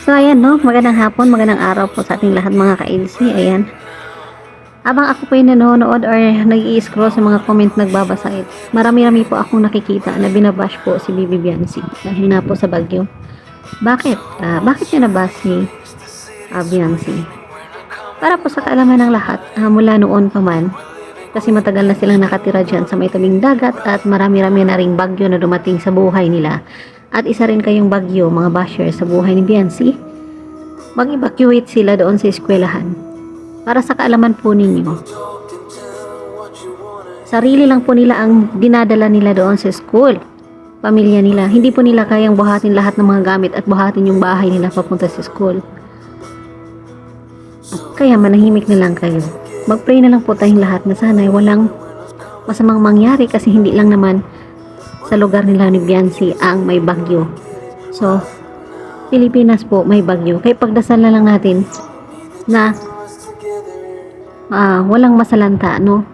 So, ayan, no? Magandang hapon, magandang araw po sa ating lahat mga ka-LC. Ayan. Habang ako po yung nanonood or nag-i-scroll sa mga comment nagbabasa, marami-rami po akong nakikita na binabash po si Bibi Biancy dahil na po sa bagyo. Bakit? Bakit niya nabash si Biancy? Para po sa kaalaman ng lahat, mula noon pa man, kasi matagal na silang nakatira dyan sa may tabing dagat at marami-rami na ring bagyo na dumating sa buhay nila. At isa rin kayong bagyo, mga basher, sa buhay ni Biancy. Mag-evacuate sila doon sa eskwelahan. Para sa kaalaman po ninyo, sarili lang po nila ang dinadala nila doon sa school. Pamilya nila. Hindi po nila kayang buhatin lahat ng mga gamit at buhatin yung bahay nila papunta sa school. Kaya manahimik na lang kayo. Mag-pray na lang po tayong lahat na sana'y walang masamang mangyari kasi hindi lang naman sa lugar nila ni Biancy ang may bagyo. So, Pilipinas po may bagyo. Kaya pagdasal na lang natin na walang masalanta, no?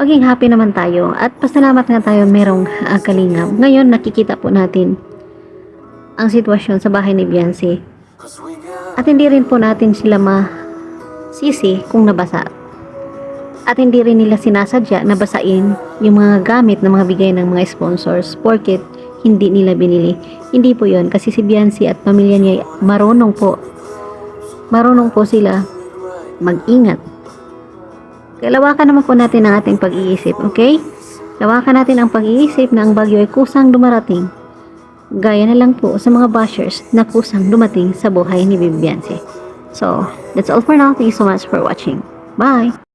Maging happy naman tayo at pasalamat nga tayo merong kalingap. Ngayon nakikita po natin ang sitwasyon sa bahay ni Biancy. At hindi rin po natin sila masisi kung nabasa. At hindi rin nila sinasadya na basain yung mga gamit na mga bigay ng mga sponsors porket hindi nila binili. Hindi po yon kasi si Biancy at pamilya niya marunong po sila mag-ingat. Kaya lawakan naman po natin ang ating pag-iisip, okay? Lawakan natin ang pag-iisip na ang bagyo ay kusang dumarating. Gaya na lang po sa mga bashers na kusang dumating sa buhay ni Bibi Biancy. So, that's all for now. Thank you so much for watching. Bye!